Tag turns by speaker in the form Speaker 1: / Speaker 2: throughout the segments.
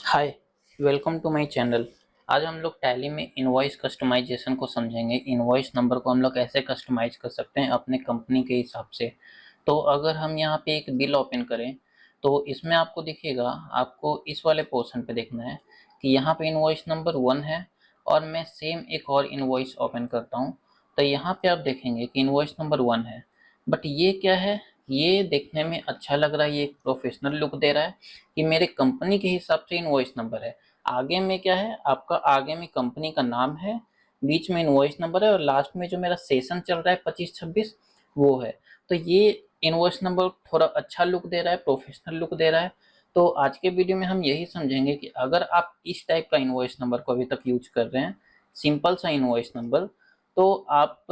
Speaker 1: Hi, welcome to my channel. आज हम लोग टैली में इनवॉइस कस्टमाइजेशन को समझेंगे। इनवॉइस नंबर को हम लोग कैसे कस्टमाइज कर सकते हैं अपने कंपनी के हिसाब से। तो अगर हम यहाँ पे एक बिल ओपन करें तो इसमें आपको दिखेगा, आपको इस वाले पोर्शन पे देखना है कि यहाँ पे इनवॉइस नंबर 1 है और मैं सेम एक और इनवॉइस ओपन करता हूँ तो यहाँ पे आप देखेंगे कि इनवॉइस नंबर 1 है। बट ये क्या है, ये देखने में अच्छा लग रहा है, ये एक प्रोफेशनल लुक दे रहा है कि मेरे कंपनी के हिसाब से इनवॉइस नंबर है। आगे में क्या है, आपका आगे में कंपनी का नाम है, बीच में इनवॉइस नंबर है और लास्ट में जो मेरा सेशन चल रहा है 25-26 वो है। तो ये इनवॉइस नंबर थोड़ा अच्छा लुक दे रहा है, प्रोफेशनल लुक दे रहा है। तो आज के वीडियो में हम यही समझेंगे कि अगर आप इस टाइप का इनवॉइस नंबर को अभी तक यूज कर रहे हैं, सिंपल सा इनवॉइस नंबर, तो आप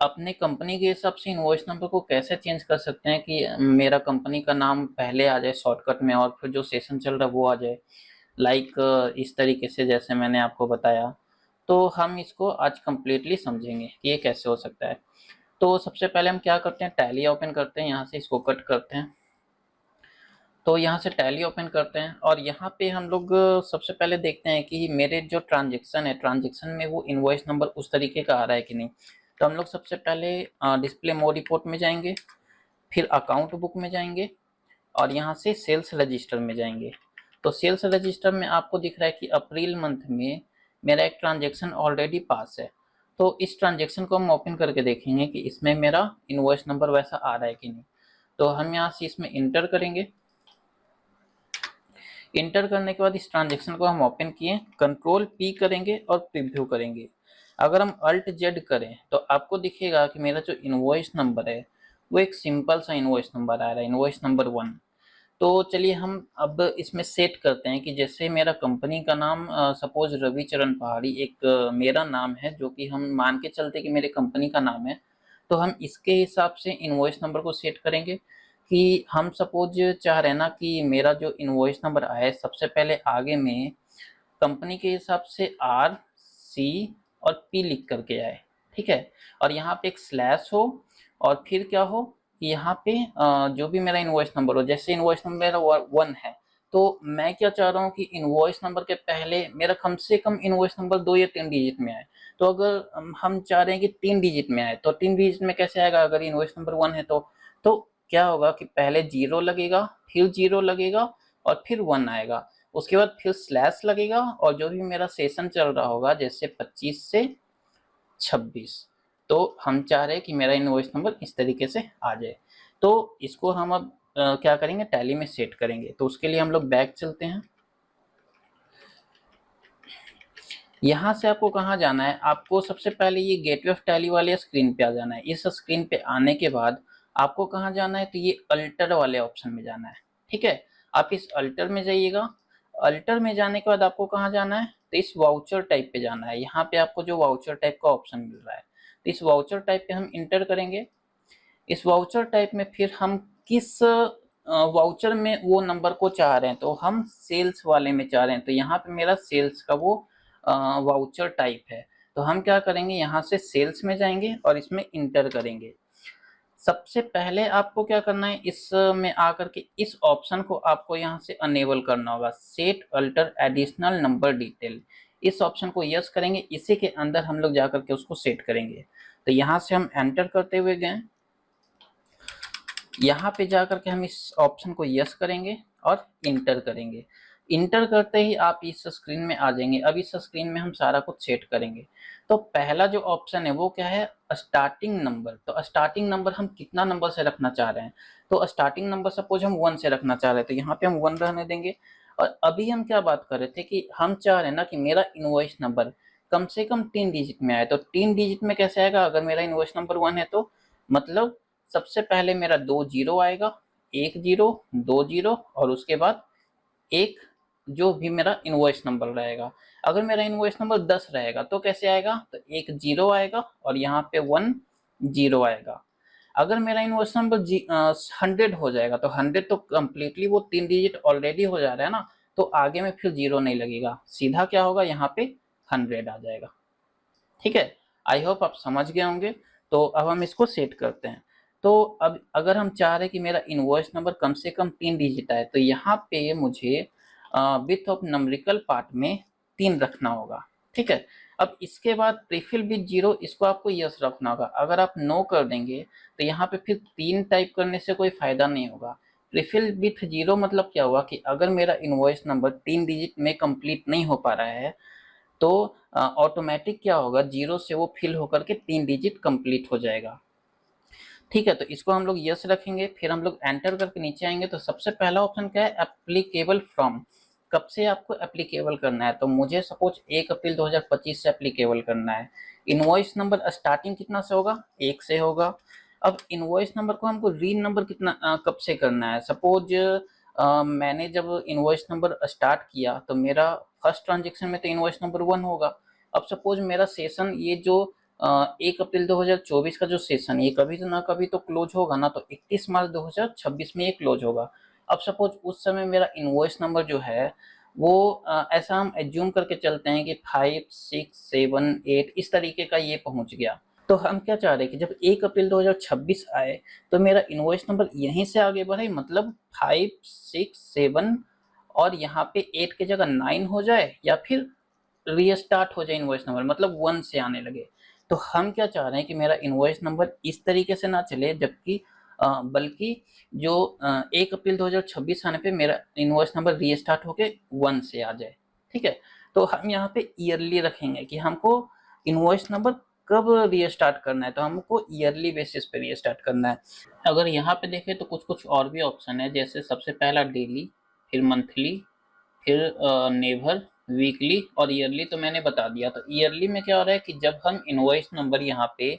Speaker 1: अपने कंपनी के हिसाब से इनवॉइस नंबर को कैसे चेंज कर सकते हैं कि मेरा कंपनी का नाम पहले आ जाए शॉर्टकट में और फिर जो सेशन चल रहा है वो आ जाए, लाइक इस तरीके से जैसे मैंने आपको बताया। तो हम इसको आज कंप्लीटली समझेंगे कि ये कैसे हो सकता है। तो सबसे पहले हम क्या करते हैं, टैली ओपन करते हैं, यहाँ से इसको कट करते हैं। तो यहाँ से टैली ओपन करते हैं और यहाँ पे हम लोग सबसे पहले देखते हैं कि मेरे जो ट्रांजेक्शन है, ट्रांजेक्शन में वो इनवॉइस नंबर उस तरीके का आ रहा है कि नहीं। तो हम लोग सबसे पहले डिस्प्ले मोड रिपोर्ट में जाएंगे, फिर अकाउंट बुक में जाएंगे और यहाँ से सेल्स रजिस्टर में जाएंगे। तो सेल्स रजिस्टर में आपको दिख रहा है कि अप्रैल मंथ में मेरा एक ट्रांजेक्शन ऑलरेडी पास है। तो इस ट्रांजेक्शन को हम ओपन करके देखेंगे कि इसमें मेरा इनवॉइस नंबर वैसा आ रहा है कि नहीं। तो हम यहाँ से इसमें इंटर करेंगे। इंटर करने के बाद इस ट्रांजेक्शन को हम ओपन किए, कंट्रोल पी करेंगे और प्रीव्यू करेंगे। अगर हम अल्ट जेड करें तो आपको दिखेगा कि मेरा जो इनवॉइस नंबर है वो एक सिंपल सा इनवॉइस नंबर आ रहा है, इनवॉइस नंबर 1। तो चलिए हम अब इसमें सेट करते हैं कि जैसे मेरा कंपनी का नाम सपोज रविचरण पहाड़ी एक मेरा नाम है, जो कि हम मान के चलते कि मेरे कंपनी का नाम है। तो हम इसके हिसाब से इनवॉइस नंबर को सेट करेंगे कि हम सपोज चाह रहे हैं ना कि मेरा जो इनवॉइस नंबर आए सबसे पहले आगे में कंपनी के हिसाब से आर सी और पी लिख करके आए, ठीक है। और यहाँ पे एक स्लैश हो और फिर क्या हो कि यहाँ पे जो भी मेरा इनवॉइस नंबर हो, जैसे इनवॉइस नंबर मेरा 1 है तो मैं क्या चाह रहा हूँ कि इनवॉइस नंबर के पहले मेरा कम से कम इनवॉइस नंबर 2 या 3 डिजिट में आए। तो अगर हम चाह रहे हैं कि 3 डिजिट में आए तो 3 डिजिट में कैसे आएगा, अगर इनवॉइस नंबर 1 है तो क्या होगा कि पहले 0 लगेगा, फिर 0 लगेगा और फिर 1 आएगा, उसके बाद फिर स्लैश लगेगा और जो भी मेरा सेशन चल रहा होगा जैसे 25 से 26, तो हम चाह रहे हैं कि मेरा इनवॉइस नंबर इस तरीके से आ जाए। तो इसको हम अब क्या करेंगे, टैली में सेट करेंगे। तो उसके लिए हम लोग बैक चलते हैं। यहाँ से आपको कहाँ जाना है, आपको सबसे पहले ये गेटवे ऑफ टैली वाले स्क्रीन पे आ जाना है। इस स्क्रीन पे आने के बाद आपको कहाँ जाना है, तो ये अल्टर वाले ऑप्शन में जाना है, ठीक है। आप इस अल्टर में जाइएगा। अल्टर में जाने के बाद आपको कहाँ जाना है, तो इस वाउचर टाइप पे जाना है। यहाँ पे आपको जो वाउचर टाइप का ऑप्शन मिल रहा है तो इस वाउचर टाइप पे हम इंटर करेंगे। इस वाउचर टाइप में फिर हम किस वाउचर में वो नंबर को चाह रहे हैं, तो हम सेल्स वाले में चाह रहे हैं। तो यहाँ पे मेरा सेल्स का वो वाउचर टाइप है। तो हम क्या करेंगे, यहाँ से सेल्स में जाएंगे और इसमें इंटर करेंगे। सबसे पहले आपको क्या करना है, इसमें आकर के इस ऑप्शन को आपको यहाँ से अनेबल करना होगा, set alter additional number detail. इस ऑप्शन को यस करेंगे, इसी के अंदर हम लोग जाकर के उसको सेट करेंगे। तो यहाँ से हम एंटर करते हुए गए, यहाँ पे जाकर के हम इस ऑप्शन को यस करेंगे और इंटर करेंगे। इंटर करते ही आप इस स्क्रीन में आ जाएंगे। अब इस स्क्रीन में हम सारा कुछ सेट करेंगे। तो पहला जो ऑप्शन है वो क्या है, स्टार्टिंग नंबर। तो स्टार्टिंग नंबर हम कितना नंबर से रखना चाह रहे हैं, तो स्टार्टिंग नंबर सपोज हम 1 से रखना चाह रहे हैं तो यहाँ पे हम 1 रहने देंगे। और अभी हम क्या बात कर रहे थे कि हम चाह रहे हैं ना कि मेरा इनवॉइस नंबर कम से कम 3 डिजिट में आए। तो 3 डिजिट में कैसे आएगा, अगर मेरा इनवॉइस नंबर 1 है तो मतलब सबसे पहले मेरा 2 जीरो आएगा, 1 जीरो, 2 जीरो और उसके बाद एक जो भी मेरा इनवॉइस नंबर रहेगा। अगर मेरा इनवॉइस नंबर 10 रहेगा तो कैसे आएगा, तो एक जीरो आएगा और यहाँ पे 1 जीरो आएगा। अगर मेरा इनवॉइस नंबर 100 हो जाएगा तो 100 तो कम्प्लीटली वो 3 डिजिट ऑलरेडी हो जा रहा है ना, तो आगे में फिर जीरो नहीं लगेगा, सीधा क्या होगा यहाँ पे 100 आ जाएगा, ठीक है। आई होप आप समझ गए होंगे। तो अब हम इसको सेट करते हैं। तो अब अगर हम चाह रहे हैं कि मेरा इनवॉइस नंबर कम से कम 3 डिजिट आए तो यहाँ पे मुझे विथ ऑफ नंबरिकल पार्ट में 3 रखना होगा। ठीक है, अब इसके बाद प्रीफिल विथ 0 इसको आपको यस रखना होगा। अगर आप नो कर देंगे तो यहाँ पे फिर 3 टाइप करने से कोई फायदा नहीं होगा। प्रीफिल विथ 0 मतलब क्या हुआ कि अगर मेरा इनवॉइस नंबर 3 डिजिट में कंप्लीट नहीं हो पा रहा है तो ऑटोमेटिक क्या होगा, 0 से वो फिल होकर के 3 डिजिट कंप्लीट हो जाएगा। ठीक है, तो इसको हम लोग यस रखेंगे। फिर हम लोग एंटर करके नीचे आएंगे तो सबसे पहला ऑप्शन क्या है, एप्लीकेबल फ्रॉम। कब से आपको एप्लीकेबल करना है, तो मुझे सपोज 1 अप्रैल 2025 से एप्लीकेबल करना है। इनवॉइस नंबर स्टार्टिंग कितना से होगा, 1 से होगा। अब इनवॉइस नंबर को हमको रीड नंबर कितना कब से करना है, सपोज मैंने जब इनवॉइस नंबर स्टार्ट किया तो मेरा फर्स्ट ट्रांजेक्शन में तो इनवॉइस नंबर 1 होगा। अब सपोज मेरा सेशन ये जो 1 अप्रैल 2024 का जो सेशन ये कभी तो ना कभी तो क्लोज होगा ना, तो 31 मार्च 2026 में ये क्लोज होगा। अब सपोज उस समय मेरा इनवॉइस नंबर जो है वो ऐसा हम एज्यूम करके चलते हैं कि 5, 6, 7, 8 इस तरीके का ये पहुंच गया। तो हम क्या चाह रहे हैं कि जब 1 अप्रैल 2026 आए तो मेरा इनवॉइस नंबर यहीं से आगे बढ़े, मतलब 5, 6, 7 और यहाँ पे 8 की जगह 9 हो जाए या फिर रीस्टार्ट हो जाए इनवॉइस नंबर, मतलब 1 से आने लगे। तो हम क्या चाह रहे हैं कि मेरा इनवॉइस नंबर इस तरीके से ना चले, जबकि बल्कि जो 1 अप्रैल 2026 आने पे मेरा इनवॉइस नंबर रीस्टार्ट होके 1 से आ जाए। ठीक है, तो हम यहाँ पे ईयरली रखेंगे कि हमको इनवॉइस नंबर कब रीस्टार्ट करना है, तो हमको ईयरली बेसिस पे रीस्टार्ट करना है। अगर यहाँ पे देखें तो कुछ कुछ और भी ऑप्शन है, जैसे सबसे पहला डेली, फिर मंथली, फिर नेवर, वीकली और ईयरली तो मैंने बता दिया। तो ईयरली में क्या हो रहा है कि जब हम इनवॉइस नंबर यहाँ पे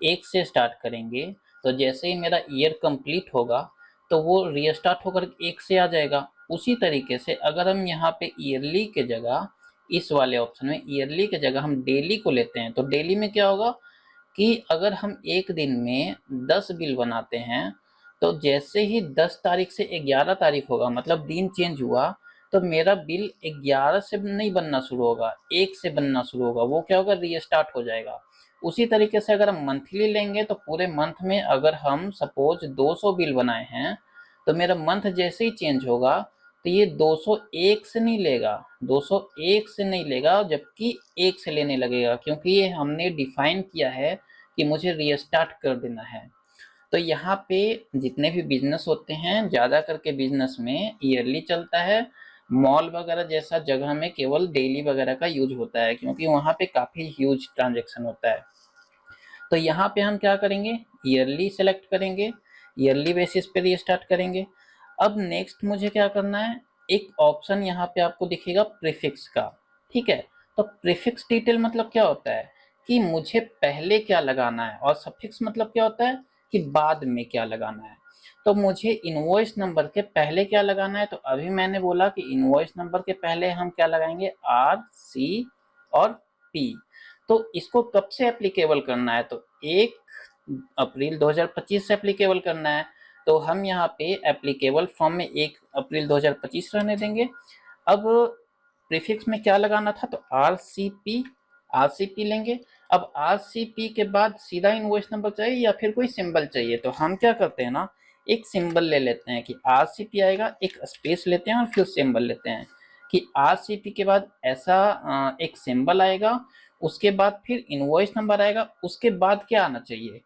Speaker 1: 1 से स्टार्ट करेंगे तो जैसे ही मेरा ईयर कंप्लीट होगा तो वो रीस्टार्ट होकर 1 से आ जाएगा। उसी तरीके से अगर हम यहाँ पे ईयरली के जगह, इस वाले ऑप्शन में ईयरली के जगह हम डेली को लेते हैं तो डेली में क्या होगा कि अगर हम एक दिन में 10 बिल बनाते हैं तो जैसे ही 10 तारीख से 11 तारीख होगा, मतलब दिन चेंज हुआ, तो मेरा बिल 11 से नहीं बनना शुरू होगा, 1 से बनना शुरू होगा। वो क्या होगा, रीस्टार्ट हो जाएगा। उसी तरीके से अगर हम मंथली लेंगे तो पूरे मंथ में अगर हम सपोज 200 बिल बनाए हैं तो मेरा मंथ जैसे ही चेंज होगा तो ये 201 से नहीं लेगा, 201 से नहीं लेगा, जबकि 1 से लेने लगेगा, क्योंकि ये हमने डिफाइन किया है कि मुझे रीस्टार्ट कर देना है। तो यहाँ पे जितने भी बिजनेस होते हैं, ज़्यादा करके बिजनेस में ईयरली चलता है। मॉल वगैरह जैसा जगह में केवल डेली वगैरह का यूज होता है, क्योंकि वहाँ पे काफ़ी ह्यूज ट्रांजेक्शन होता है। तो यहाँ पे हम क्या करेंगे, ईयरली सेलेक्ट करेंगे, ईयरली बेसिस पे रीस्टार्ट करेंगे। अब नेक्स्ट मुझे क्या करना है, एक ऑप्शन यहाँ पे आपको दिखेगा प्रीफिक्स का। ठीक है, तो प्रीफिक्स डिटेल मतलब क्या होता है कि मुझे पहले क्या लगाना है, और सफिक्स मतलब क्या होता है कि बाद में क्या लगाना है। तो मुझे इनवॉइस नंबर के पहले क्या लगाना है, तो अभी मैंने बोला कि इनवॉइस नंबर के पहले हम क्या लगाएंगे, आर, सी और पी। तो इसको कब से एप्लीकेबल करना है, तो 1 अप्रैल 2025 से एप्लीकेबल करना है। तो हम यहाँ पे एप्लीकेबल फॉर्म में 1 अप्रैल 2025 रहने देंगे। अब प्रीफिक्स में क्या लगाना था, तो आरसीपी लेंगे। अब आरसीपी के बाद सीधा इनवॉइस नंबर चाहिए या फिर कोई सिंबल चाहिए, तो हम क्या करते हैं ना, एक सिंबल ले लेते हैं कि आरसीपी आएगा, एक स्पेस लेते हैं और फिर सिंबल लेते हैं कि आरसीपी के बाद ऐसा एक सिंबल आएगा, उसके बाद फिर इनवॉइस नंबर आएगा, उसके बाद क्या आना चाहिए।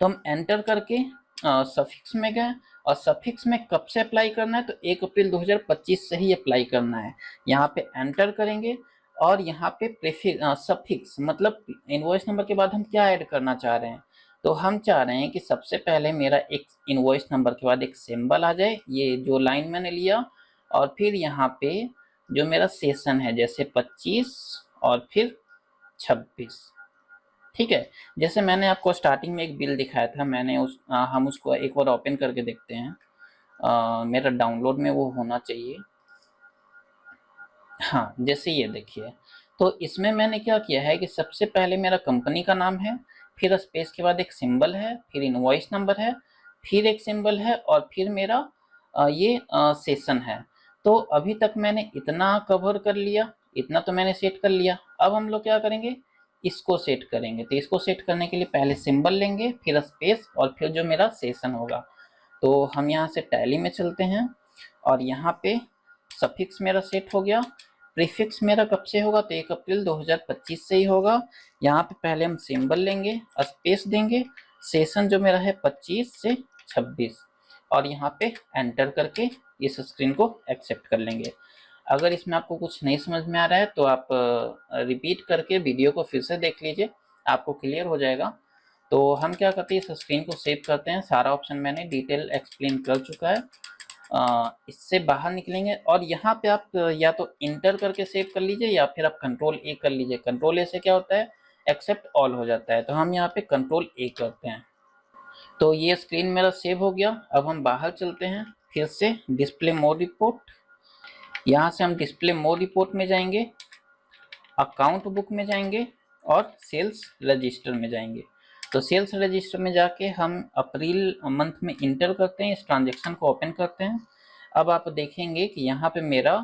Speaker 1: तो हम एंटर करके सफिक्स में गए, और सफिक्स में कब से अप्लाई करना है, तो 1 अप्रैल 2025 से ही अप्लाई करना है। यहाँ पे एंटर करेंगे और यहाँ पे प्रीफिक्स सफिक्स मतलब इनवॉइस नंबर के बाद हम क्या ऐड करना चाह रहे हैं, तो हम चाह रहे हैं कि सबसे पहले मेरा एक इनवॉइस नंबर के बाद एक सिंबल आ जाए, ये जो लाइन मैंने लिया, और फिर यहाँ पे जो मेरा सेशन है जैसे 25 और फिर 26। ठीक है, जैसे मैंने आपको स्टार्टिंग में एक बिल दिखाया था, मैंने हम उसको एक बार ओपन करके देखते हैं। मेरा डाउनलोड में वो होना चाहिए। हाँ, जैसे ये देखिए, तो इसमें मैंने क्या किया है कि सबसे पहले मेरा कंपनी का नाम है, फिर स्पेस के बाद एक सिंबल है, फिर इनवॉइस नंबर है, फिर एक सिंबल है, और फिर मेरा ये सेशन है। तो अभी तक मैंने इतना कवर कर लिया, इतना तो मैंने सेट कर लिया। अब हम लोग क्या करेंगे, इसको सेट करेंगे। तो इसको सेट करने के लिए पहले सिंबल लेंगे, फिर स्पेस, और फिर जो मेरा सेशन होगा। तो हम यहाँ से टैली में चलते हैं और यहाँ पे सफिक्स मेरा सेट हो गया। प्रीफिक्स मेरा कब से होगा, तो 1 अप्रैल 2025 से ही होगा। यहाँ पे पहले हम सिंबल लेंगे, स्पेस देंगे, सेशन जो मेरा है 25 से 26 और यहाँ पे एंटर करके इस स्क्रीन को एक्सेप्ट कर लेंगे। अगर इसमें आपको कुछ नहीं समझ में आ रहा है तो आप रिपीट करके वीडियो को फिर से देख लीजिए, आपको क्लियर हो जाएगा। तो हम क्या करते हैं, इस स्क्रीन को सेव करते हैं। सारा ऑप्शन मैंने डिटेल एक्सप्लेन कर चुका है। इससे बाहर निकलेंगे और यहाँ पे आप या तो इंटर करके सेव कर लीजिए या फिर आप कंट्रोल ए कर लीजिए। कंट्रोल ए से क्या होता है, एक्सेप्ट ऑल हो जाता है। तो हम यहाँ पे कंट्रोल ए करते हैं। तो ये स्क्रीन मेरा सेव हो गया। अब हम बाहर चलते हैं, फिर से डिस्प्ले मोर रिपोर्ट। यहाँ से हम डिस्प्ले मोर रिपोर्ट में जाएंगे, अकाउंट बुक में जाएंगे और सेल्स रजिस्टर में जाएंगे। तो सेल्स रजिस्टर में जाके हम अप्रैल मंथ में इंटर करते हैं, इस ट्रांजेक्शन को ओपन करते हैं। अब आप देखेंगे कि यहाँ पे मेरा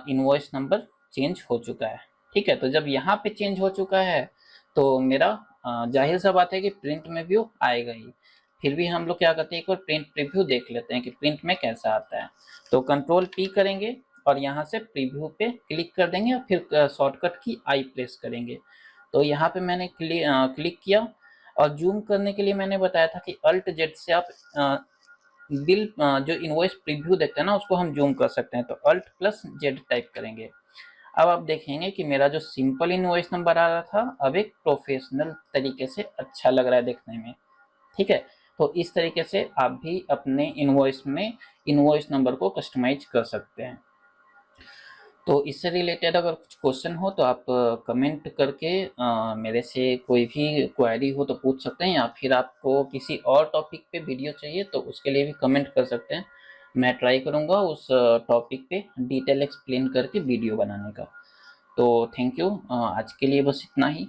Speaker 1: इनवॉइस नंबर चेंज हो चुका है। ठीक है, तो जब यहाँ पे चेंज हो चुका है तो मेरा जाहिर सा बात है कि प्रिंट में भी आएगा ही। फिर भी हम लोग क्या करते हैं, एक बार प्रिंट प्रीव्यू देख लेते हैं कि प्रिंट में कैसा आता है। तो कंट्रोल पी करेंगे और यहाँ से प्रीव्यू पे क्लिक कर देंगे और फिर शॉर्टकट की आई प्रेस करेंगे। तो यहाँ पे मैंने क्लिक किया और जूम करने के लिए मैंने बताया था कि अल्ट जेड से आप बिल जो इनवॉइस प्रीव्यू देखते हैं ना उसको हम जूम कर सकते हैं। तो अल्ट प्लस जेड टाइप करेंगे। अब आप देखेंगे कि मेरा जो सिंपल इनवॉइस नंबर आ रहा था अब एक प्रोफेशनल तरीके से अच्छा लग रहा है देखने में। ठीक है, तो इस तरीके से आप भी अपने इनवॉइस में इनवॉइस नंबर को कस्टमाइज कर सकते हैं। तो इससे रिलेटेड अगर कुछ क्वेश्चन हो तो आप कमेंट करके मेरे से कोई भी क्वेरी हो तो पूछ सकते हैं, या फिर आपको किसी और टॉपिक पे वीडियो चाहिए तो उसके लिए भी कमेंट कर सकते हैं। मैं ट्राई करूँगा उस टॉपिक पे डिटेल एक्सप्लेन करके वीडियो बनाने का। तो थैंक यू, आज के लिए बस इतना ही।